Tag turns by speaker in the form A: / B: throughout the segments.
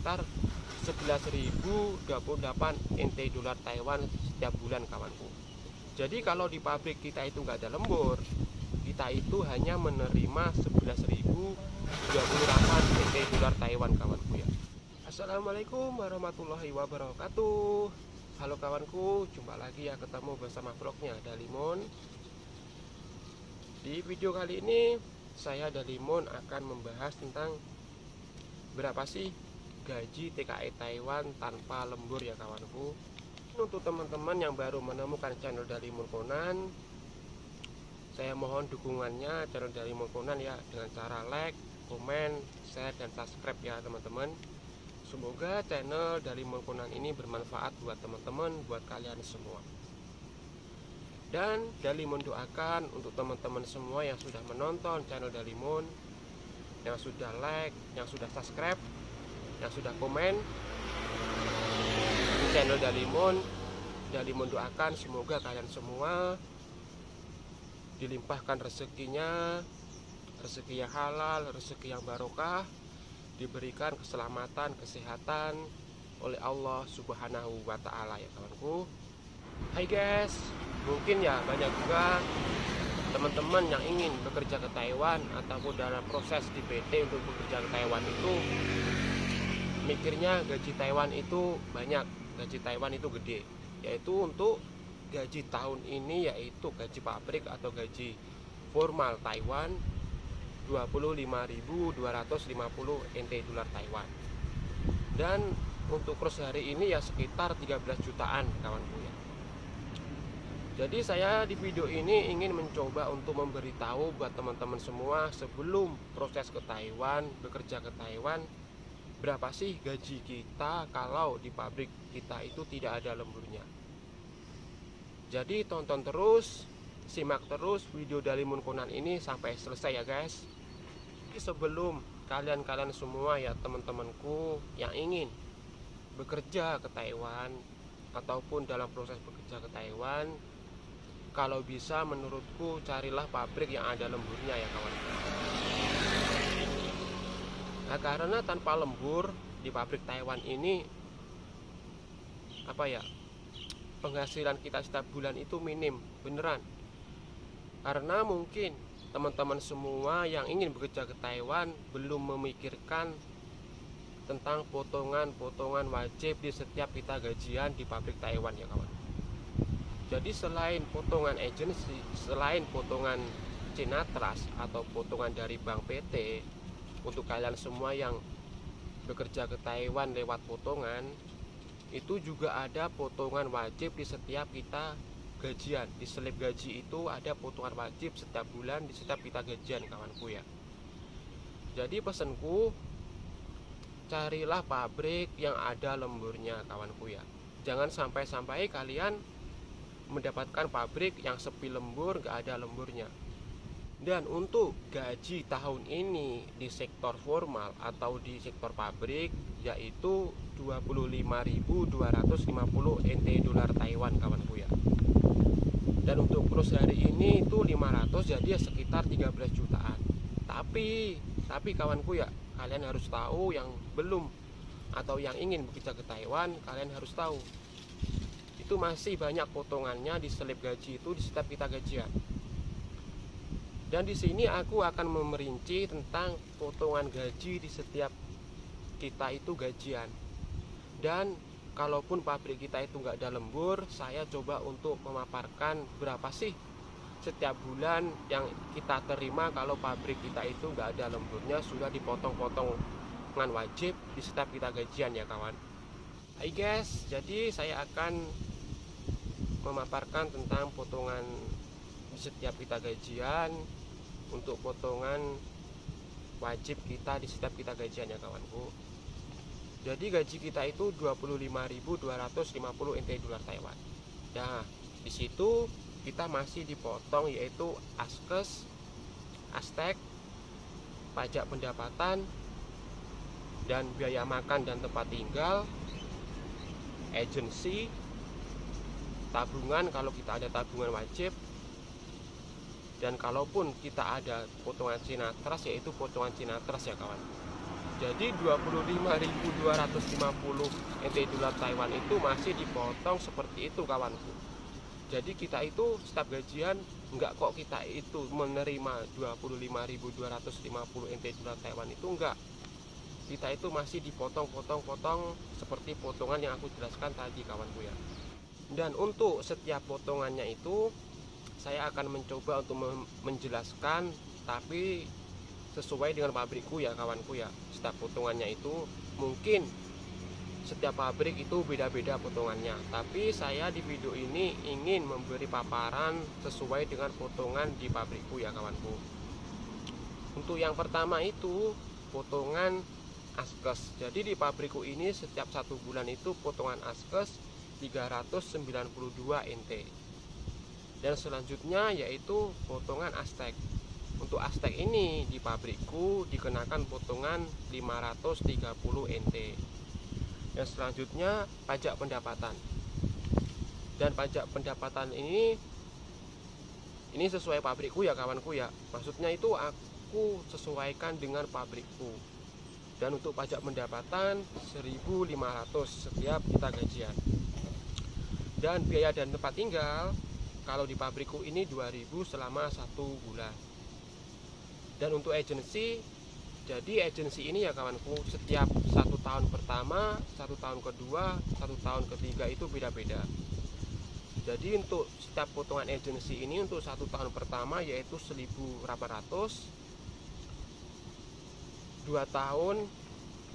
A: sekitar 11.028 NT dolar Taiwan setiap bulan kawanku. Jadi kalau di pabrik kita itu nggak ada lembur, kita itu hanya menerima 11.028 NT dolar Taiwan kawanku ya. Assalamualaikum warahmatullahi wabarakatuh. Halo kawanku, jumpa lagi ya, ketemu bersama vlognya Dalimon. Di video kali ini saya Dalimon akan membahas tentang berapa sih gaji TKI Taiwan tanpa lembur ya kawanku. Untuk teman-teman yang baru menemukan channel Dalimon Conan, saya mohon dukungannya channel Dalimon Conan ya, dengan cara like, komen, share, dan subscribe ya teman-teman. Semoga channel Dalimon Conan ini bermanfaat buat teman-teman, buat kalian semua. Dan Dalimon doakan untuk teman-teman semua yang sudah menonton channel Dalimon, yang sudah like, yang sudah subscribe, yang sudah komen di channel Dalimon. Dalimon doakan semoga kalian semua dilimpahkan rezekinya, rezeki yang halal, rezeki yang barokah, diberikan keselamatan, kesehatan oleh Allah Subhanahu wa Ta'ala ya kawanku. Hai guys, mungkin ya banyak juga teman-teman yang ingin bekerja ke Taiwan ataupun dalam proses di PT untuk bekerja ke Taiwan itu mikirnya gaji Taiwan itu banyak, gaji Taiwan itu gede. Yaitu untuk gaji tahun ini yaitu gaji pabrik atau gaji formal Taiwan 25.250 NT dolar Taiwan. Dan untuk cross hari ini ya sekitar 13 jutaan kawanku ya. Jadi saya di video ini ingin mencoba untuk memberitahu buat teman-teman semua sebelum proses ke Taiwan, bekerja ke Taiwan, berapa sih gaji kita kalau di pabrik kita itu tidak ada lemburnya. Jadi tonton terus, simak terus video Dalimon Conan ini sampai selesai ya guys. Jadi sebelum kalian semua ya teman-temanku yang ingin bekerja ke Taiwan ataupun dalam proses bekerja ke Taiwan, kalau bisa menurutku carilah pabrik yang ada lemburnya ya kawan. Nah, karena tanpa lembur di pabrik Taiwan ini penghasilan kita setiap bulan itu minim beneran. Karena mungkin teman-teman semua yang ingin bekerja ke Taiwan belum memikirkan tentang potongan-potongan wajib di setiap kita gajian di pabrik Taiwan ya kawan. Jadi selain potongan agensi, selain potongan Cina Trust atau potongan dari Bank PT, untuk kalian semua yang bekerja ke Taiwan lewat potongan, itu juga ada potongan wajib di setiap kita gajian. Di slip gaji itu ada potongan wajib setiap bulan di setiap kita gajian kawanku ya. Jadi pesanku, carilah pabrik yang ada lemburnya kawanku ya. Jangan sampai kalian mendapatkan pabrik yang sepi lembur, gak ada lemburnya. Dan untuk gaji tahun ini di sektor formal atau di sektor pabrik yaitu 25.250 NT dolar Taiwan kawanku ya. Dan untuk cross hari ini itu 500, jadi ya sekitar 13 jutaan. Tapi kawanku ya, kalian harus tahu yang belum atau yang ingin bekerja ke Taiwan, kalian harus tahu itu masih banyak potongannya di slip gaji itu di setiap kita gajian. Dan di sini aku akan memerinci tentang potongan gaji di setiap kita itu gajian. Dan kalaupun pabrik kita itu nggak ada lembur, saya coba untuk memaparkan berapa sih setiap bulan yang kita terima kalau pabrik kita itu nggak ada lemburnya, sudah dipotong-potongan wajib di setiap kita gajian ya kawan. Hai guys, jadi saya akan memaparkan tentang potongan setiap kita gajian untuk potongan wajib kita di setiap kita gajian ya kawanku. Jadi gaji kita itu 25.250 NT dolar Taiwan. Nah, di situ kita masih dipotong yaitu askes, astek, pajak pendapatan, dan biaya makan dan tempat tinggal, agensi, tabungan kalau kita ada tabungan wajib, dan kalaupun kita ada potongan Cina Trust yaitu potongan Cina Trust ya kawan. Jadi 25.250 NT dolar Taiwan itu masih dipotong seperti itu kawanku. Jadi kita itu staf gajian enggak kok kita itu menerima 25.250 NT dolar Taiwan itu enggak. Kita itu masih dipotong-potong-potong seperti potongan yang aku jelaskan tadi kawanku ya. Dan untuk setiap potongannya itu saya akan mencoba untuk menjelaskan tapi sesuai dengan pabrikku ya kawanku ya. Setiap potongannya itu mungkin setiap pabrik itu beda-beda potongannya, tapi saya di video ini ingin memberi paparan sesuai dengan potongan di pabrikku ya kawanku. Untuk yang pertama itu potongan askes. Jadi di pabrikku ini setiap 1 bulan itu potongan askes 392 NT. Dan selanjutnya yaitu potongan astek. Untuk astek ini di pabrikku dikenakan potongan 530 NT. Dan selanjutnya pajak pendapatan. Dan pajak pendapatan ini sesuai pabrikku ya kawanku ya. Maksudnya itu aku sesuaikan dengan pabrikku. Dan untuk pajak pendapatan 1.500 setiap kita gajian. Dan biaya dan tempat tinggal kalau di pabrikku ini 2.000 selama 1 bulan. Dan untuk agensi, jadi agensi ini ya kawanku, setiap 1 tahun pertama, 1 tahun kedua, 1 tahun ketiga itu beda-beda. Jadi untuk setiap potongan agensi ini untuk 1 tahun pertama yaitu 1.800, 2 tahun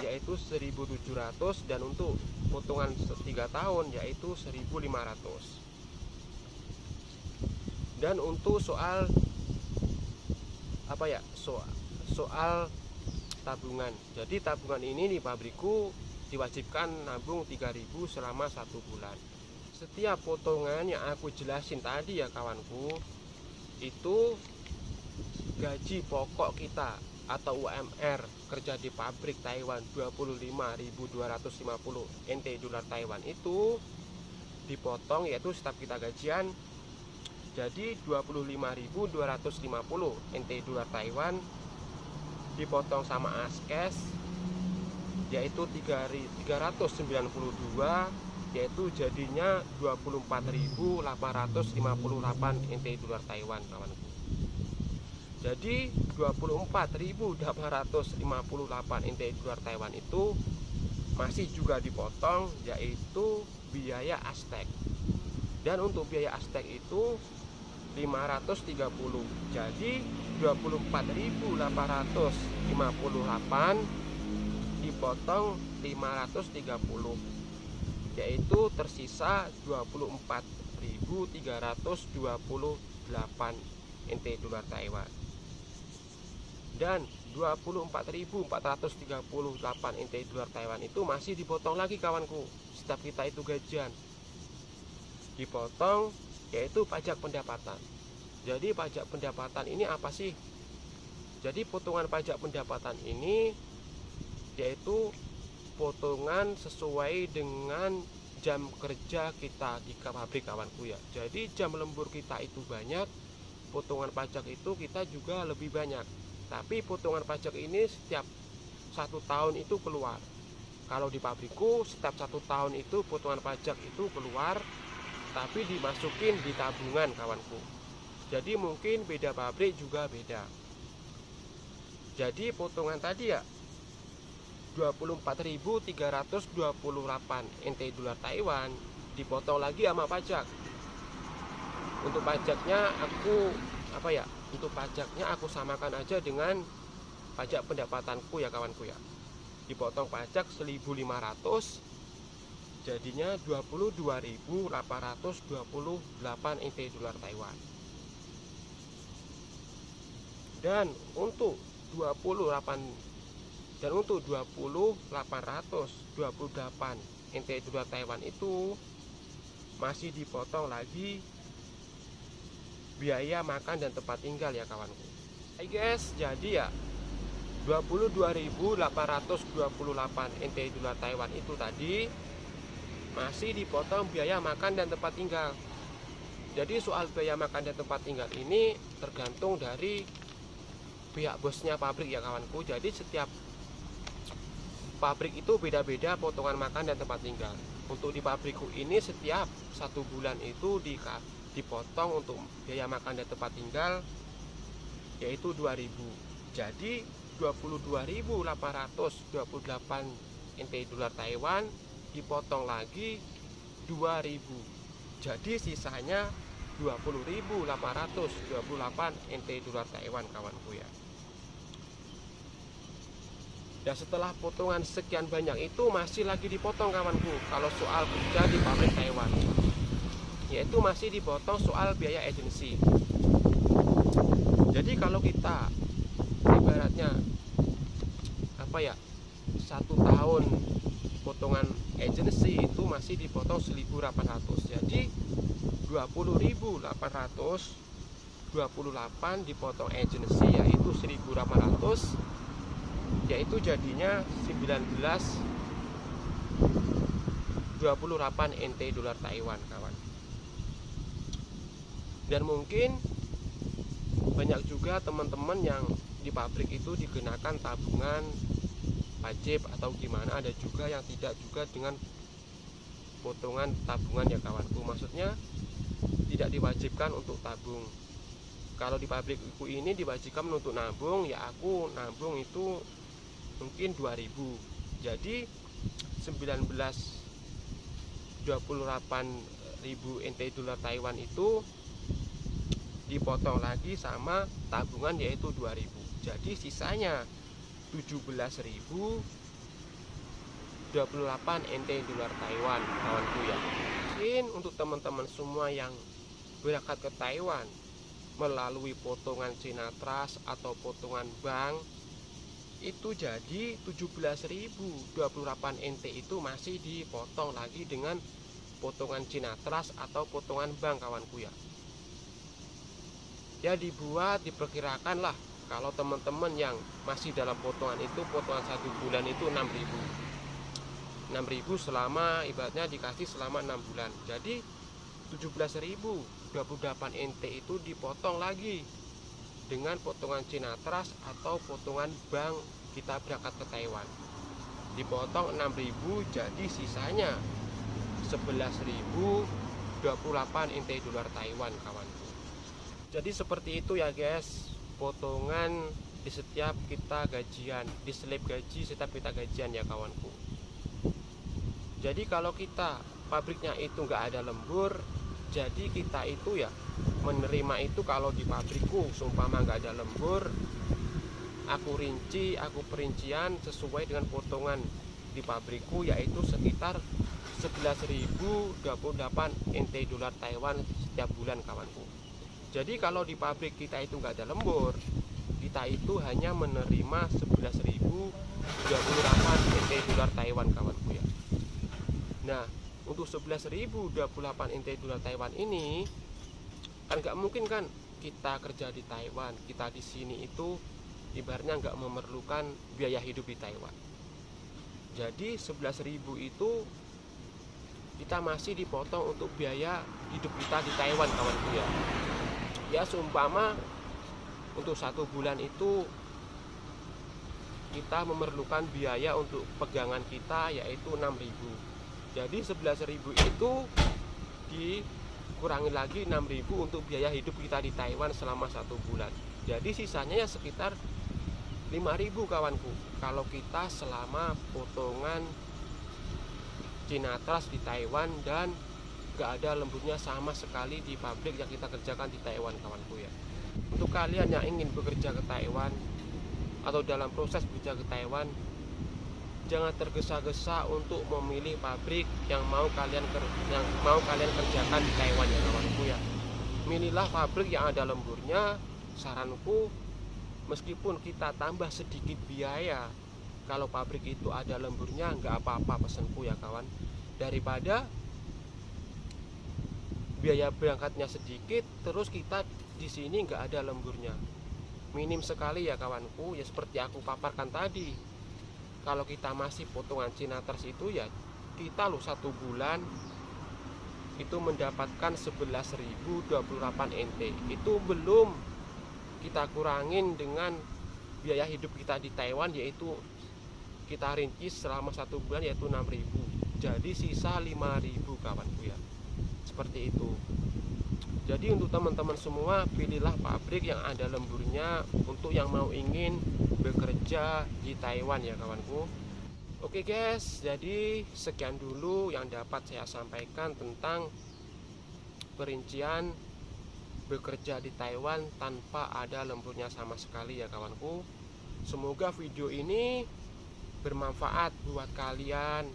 A: yaitu 1.700, dan untuk potongan 3 tahun yaitu 1.500. Dan untuk soal soal tabungan. Jadi tabungan ini di pabrikku diwajibkan nabung 3.000 selama 1 bulan. Setiap potongan yang aku jelasin tadi ya kawanku, itu gaji pokok kita atau UMR kerja di pabrik Taiwan 25.250 NT dolar Taiwan itu dipotong, yaitu setiap kita gajian. Jadi 25.250 NT dolar Taiwan dipotong sama askes yaitu 392, yaitu jadinya 24.858 NT dolar Taiwan kawanku. Jadi 24.858 NT dolar Taiwan itu masih juga dipotong yaitu biaya astek. Dan untuk biaya astek itu 530. Jadi 24.858 dipotong 530, yaitu tersisa 24.328 NT dolar Taiwan. Dan 24.438 NT dolar Taiwan itu masih dipotong lagi kawanku. Setiap kita itu gajian dipotong yaitu pajak pendapatan. Jadi pajak pendapatan ini apa sih? Jadi potongan pajak pendapatan ini yaitu potongan sesuai dengan jam kerja kita di pabrik kawanku ya. Jadi jam lembur kita itu banyak, potongan pajak itu kita juga lebih banyak. Tapi potongan pajak ini setiap 1 tahun itu keluar. Kalau di pabrikku setiap 1 tahun itu potongan pajak itu keluar, tapi dimasukin di tabungan kawanku. Jadi mungkin beda pabrik juga beda. Jadi potongan tadi ya 24.328 NT dolar Taiwan dipotong lagi sama pajak. Untuk pajaknya untuk pajaknya aku samakan aja dengan pajak pendapatanku ya kawanku ya. Dipotong pajak 1.500, jadinya 22.828 NT dolar Taiwan. Dan untuk 20.828 NT dolar Taiwan itu masih dipotong lagi biaya makan dan tempat tinggal ya kawanku. Hai guys, jadi ya 22.828 NT dolar Taiwan itu tadi masih dipotong biaya makan dan tempat tinggal. Jadi soal biaya makan dan tempat tinggal ini tergantung dari pihak bosnya pabrik ya kawanku. Jadi setiap pabrik itu beda-beda potongan makan dan tempat tinggal. Untuk di pabrikku ini setiap 1 bulan itu dipotong untuk biaya makan dan tempat tinggal yaitu 2.000. Jadi 22.828 NT dolar Taiwan dipotong lagi 2.000. Jadi sisanya 20.828 NT dolar Taiwan kawanku ya. Dan setelah potongan sekian banyak itu masih lagi dipotong kawanku kalau soal kerja di pabrik Taiwan, yaitu masih dipotong soal biaya agensi. Jadi kalau kita ibaratnya 1 tahun potongan agensi itu masih dipotong 1.800. Jadi 20.828 dipotong agensi yaitu 1.800, yaitu jadinya 19.28 NT dolar Taiwan kawan. Dan mungkin banyak juga teman-teman yang di pabrik itu dikenakan tabungan wajib atau gimana, ada juga yang tidak juga dengan potongan tabungan ya kawanku. Maksudnya tidak diwajibkan untuk tabung. Kalau di pabrikku ini diwajibkan untuk nabung, ya aku nabung itu mungkin 2.000. Jadi 19.28.000 NT dolar Taiwan itu dipotong lagi sama tabungan yaitu 2.000. Jadi sisanya 17.028 NT dolar Taiwan kawanku ya. Mungkin untuk teman-teman semua yang berangkat ke Taiwan melalui potongan China Trust atau potongan bank itu jadi 17.028 NT itu masih dipotong lagi dengan potongan China Trust atau potongan bank kawanku ya. Ya diperkirakan lah kalau teman-teman yang masih dalam potongan itu, potongan 1 bulan itu 6.000 selama ibaratnya dikasih selama 6 bulan. Jadi 17.028 NT itu dipotong lagi dengan potongan China Trust atau potongan bank kita berangkat ke Taiwan. Dipotong 6.000, jadi sisanya 11.028 NT dolar Taiwan kawanku. Jadi seperti itu ya guys, potongan di setiap kita gajian, di slip gaji setiap kita gajian ya kawanku. Jadi kalau kita pabriknya itu nggak ada lembur, jadi kita itu ya menerima itu. Kalau di pabrikku seumpama nggak ada lembur, aku perincian sesuai dengan potongan di pabrikku yaitu sekitar 11.028 NT dolar Taiwan setiap bulan kawanku. Jadi kalau di pabrik kita itu nggak ada lembur, kita itu hanya menerima 11.028 NT dolar Taiwan kawanku ya. Nah, untuk 11.028 NT dolar Taiwan ini kan nggak mungkin kan kita kerja di Taiwan, kita di sini itu ibaratnya nggak memerlukan biaya hidup di Taiwan. Jadi 11.000 itu kita masih dipotong untuk biaya hidup kita di Taiwan kawanku ya. Ya seumpama untuk 1 bulan itu kita memerlukan biaya untuk pegangan kita yaitu 6.000. Jadi 11.000 itu dikurangi lagi 6.000 untuk biaya hidup kita di Taiwan selama 1 bulan. Jadi sisanya ya sekitar 5.000 kawanku. Kalau kita selama potongan China Trust di Taiwan dan gak ada lemburnya sama sekali di pabrik yang kita kerjakan di Taiwan kawanku ya. Untuk kalian yang ingin bekerja ke Taiwan atau dalam proses bekerja ke Taiwan, jangan tergesa-gesa untuk memilih pabrik yang mau kalian kerjakan di Taiwan ya kawanku ya. Milihlah pabrik yang ada lemburnya. Saranku, meskipun kita tambah sedikit biaya, kalau pabrik itu ada lemburnya nggak apa-apa pesanku ya kawan. Daripada biaya berangkatnya sedikit terus kita di sini nggak ada lemburnya. Minim sekali ya kawanku, ya seperti aku paparkan tadi. Kalau kita masih potongan China Trust itu ya kita 1 bulan itu mendapatkan 11.028 NT. Itu belum kita kurangin dengan biaya hidup kita di Taiwan, yaitu kita rinci selama 1 bulan yaitu 6.000, jadi sisa 5.000 kawanku ya, seperti itu. Jadi untuk teman-teman semua, pilihlah pabrik yang ada lemburnya untuk yang mau ingin bekerja di Taiwan ya kawanku. Oke guys, jadi sekian dulu yang dapat saya sampaikan tentang perincian bekerja di Taiwan tanpa ada lemburnya sama sekali ya kawanku. Semoga video ini bermanfaat buat kalian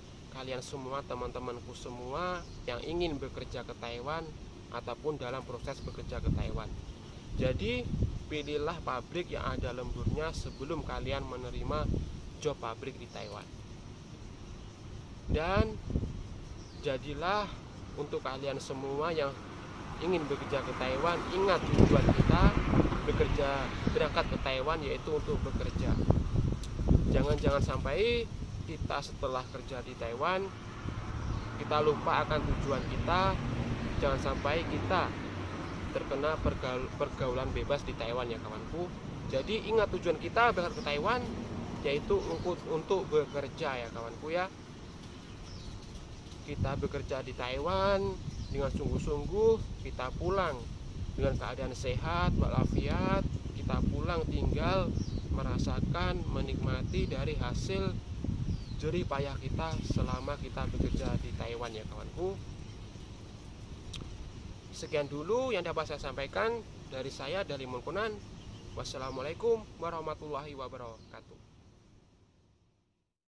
A: semua, teman-temanku semua yang ingin bekerja ke Taiwan ataupun dalam proses bekerja ke Taiwan. Jadi pilihlah pabrik yang ada lemburnya sebelum kalian menerima job pabrik di Taiwan. Dan jadilah untuk kalian semua yang ingin bekerja ke Taiwan, ingat tujuan kita berangkat ke Taiwan yaitu untuk bekerja. Jangan sampai kita setelah kerja di Taiwan kita lupa akan tujuan kita. Jangan sampai kita terkena pergaulan bebas di Taiwan ya kawanku. Jadi ingat tujuan kita berangkat ke Taiwan yaitu untuk bekerja ya kawanku ya. Kita bekerja di Taiwan dengan sungguh-sungguh, kita pulang dengan keadaan sehat walafiat, kita pulang tinggal merasakan, menikmati dari hasil jerih payah kita selama kita bekerja di Taiwan ya kawanku. Sekian dulu yang dapat saya sampaikan dari saya, dari Mun Conan. Wassalamualaikum warahmatullahi wabarakatuh.